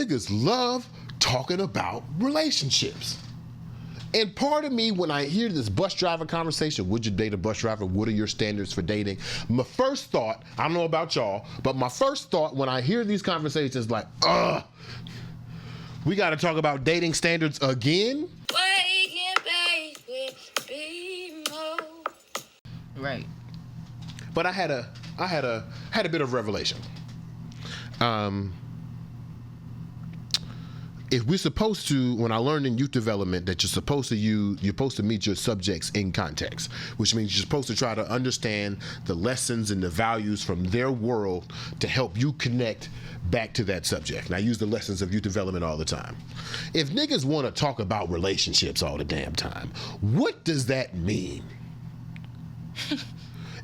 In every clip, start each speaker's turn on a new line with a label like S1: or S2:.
S1: niggas love talking about relationships. And part of me, when I hear this bus driver conversation, would you date a bus driver? What are your standards for dating? My first thought, I don't know about y'all, but my first thought when I hear these conversations is like, we got to talk about dating standards again?
S2: Right.
S1: But I had a bit of revelation. If we're supposed to, when I learned in youth development that you're supposed to meet your subjects in context, which means you're supposed to try to understand the lessons and the values from their world to help you connect back to that subject. And I use the lessons of youth development all the time. If niggas want to talk about relationships all the damn time, what does that mean?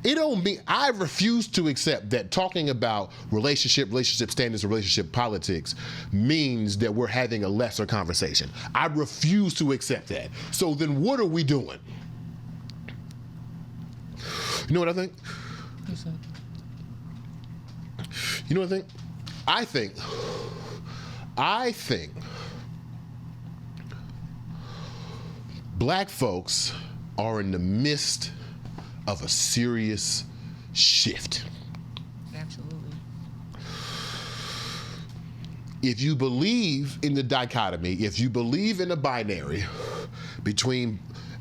S1: It don't mean, I refuse to accept that talking about relationship standards, and relationship politics means that we're having a lesser conversation. I refuse to accept that. So then what are we doing? You know what I think? You know what I think? I think black folks are in the midst of a serious shift.
S2: Absolutely.
S1: If you believe in the dichotomy, if you believe in a binary between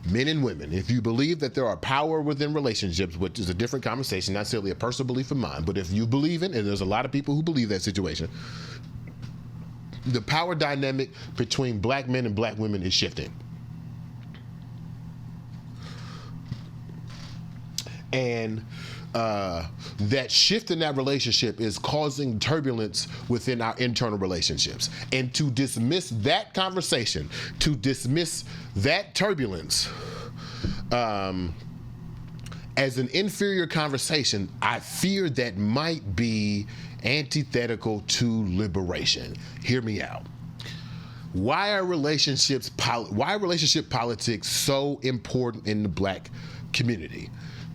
S1: men and women, if you believe that there are power within relationships, which is a different conversation, not necessarily a personal belief of mine, but if you believe in, and there's a lot of people who believe that situation, the power dynamic between black men and black women is shifting. And that shift in that relationship is causing turbulence within our internal relationships. And to dismiss that conversation, to dismiss that turbulence as an inferior conversation, I fear that might be antithetical to liberation. Hear me out. Why are relationship politics so important in the black community?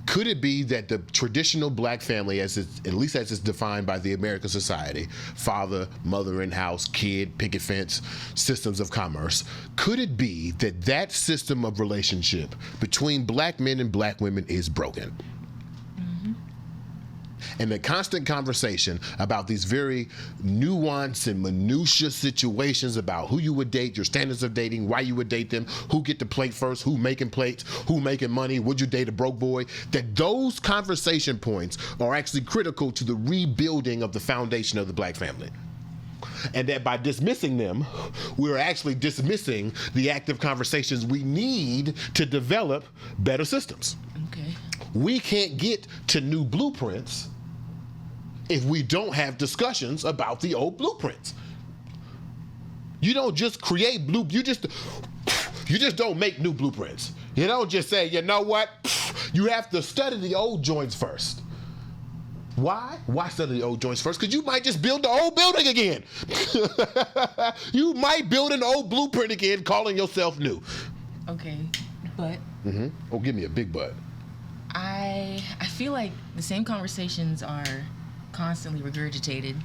S1: Could it be that the traditional black family, at least as it's defined by the American society, father, mother in house, kid, picket fence, systems of commerce, could it be that that system of relationship between black men and black women is broken? And the constant conversation about these very nuanced and minutiae situations about who you would date, your standards of dating, why you would date them, who get to plate first, who making plates, who making money, would you date a broke boy, that those conversation points are actually critical to the rebuilding of the foundation of the black family. And that by dismissing them, we're actually dismissing the active conversations we need to develop better systems.
S2: Okay. We
S1: can't get to new blueprints if we don't have discussions about the old blueprints. You don't just create you just don't make new blueprints. You don't just say, you know what? You have to study the old joints first. Why? Why study the old joints first? Because you might just build the old building again. You might build an old blueprint again, calling yourself new.
S2: Okay, but.
S1: Mm-hmm. Oh, give me a big but.
S2: I feel like the same conversations are constantly regurgitated,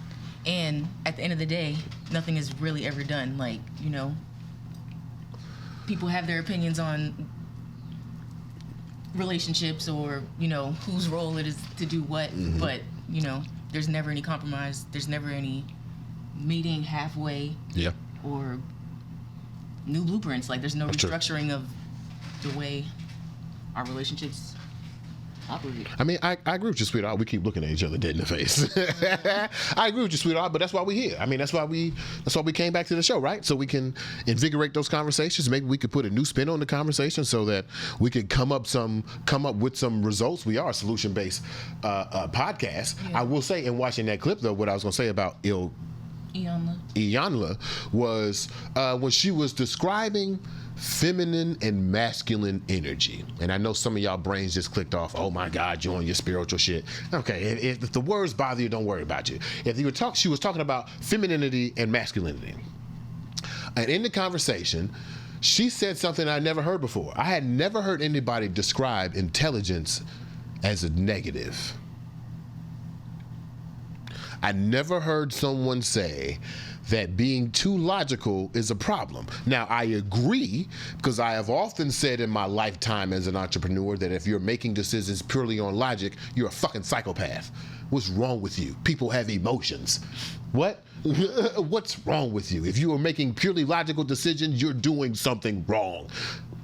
S2: and at the end of the day, nothing is really ever done. Like, you know, people have their opinions on relationships or, you know, whose role it is to do what, but, you know, there's never any compromise. There's never any meeting halfway.
S1: Yeah.
S2: Or new blueprints. Like, there's no restructuring of the way our relationships operate.
S1: I mean, I agree with you, sweetheart. We keep looking at each other dead in the face. I agree with you, sweetheart, but that's why we're here. I mean, that's why we came back to the show, right? So we can invigorate those conversations. Maybe we could put a new spin on the conversation so that we could come up with some results. We are a solution-based podcast. Yeah. I will say, in watching that clip, though, what I was going to say about Iyanla was when she was describing feminine and masculine energy. And I know some of y'all brains just clicked off, oh my God, you're on your spiritual shit. Okay, if the words bother you, don't worry about you. She was talking about femininity and masculinity. And in the conversation, she said something I never heard before. I had never heard anybody describe intelligence as a negative. I never heard someone say that being too logical is a problem. Now, I agree, because I have often said in my lifetime as an entrepreneur that if you're making decisions purely on logic, you're a fucking psychopath. What's wrong with you? People have emotions. What? What's wrong with you? If you are making purely logical decisions, you're doing something wrong.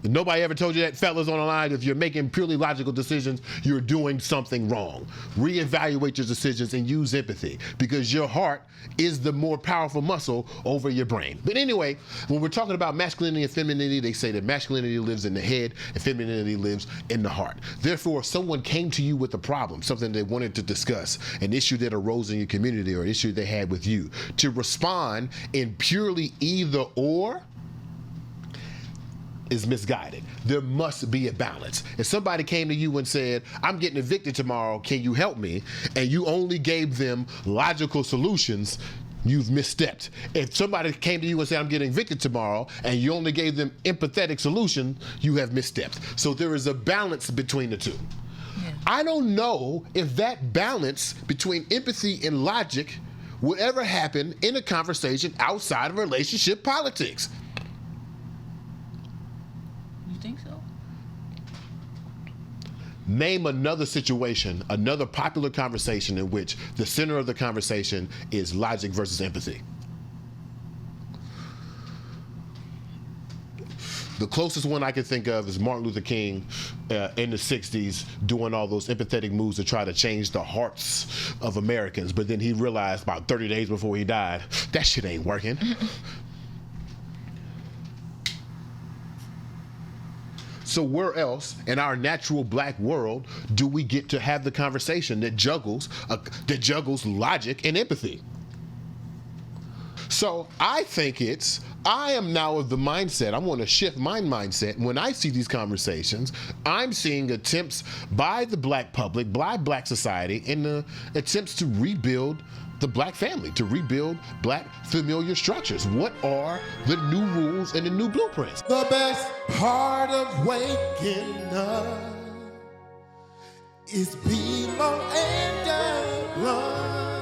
S1: Nobody ever told you that, fellas on the line? If you're making purely logical decisions, you're doing something wrong. Reevaluate your decisions and use empathy, because your heart is the more powerful muscle over your brain. But anyway, when we're talking about masculinity and femininity, they say that masculinity lives in the head and femininity lives in the heart. Therefore, if someone came to you with a problem, something they wanted to discuss, an issue that arose in your community or an issue they had with you, to respond in purely either or is misguided. There must be a balance. If somebody came to you and said, I'm getting evicted tomorrow, can you help me? And you only gave them logical solutions, you've misstepped. If somebody came to you and said, I'm getting evicted tomorrow, and you only gave them empathetic solution, you have misstepped. So there is a balance between the two. Yeah. I don't know if that balance between empathy and logic would ever happen in a conversation outside of relationship politics.
S2: Think so?
S1: Name another situation, another popular conversation in which the center of the conversation is logic versus empathy. The closest one I can think of is Martin Luther King in the 60s doing all those empathetic moves to try to change the hearts of Americans. But then he realized about 30 days before he died, that shit ain't working. So where else in our natural black world do we get to have the conversation that juggles logic and empathy? So I think I am now of the mindset, I want to shift my mindset. When I see these conversations, I'm seeing attempts by the black public, by black society, in the attempts to rebuild the black family, to rebuild black familiar structures. What are the new rules and the new blueprints?
S3: The best part of waking up is BeMo and the blood.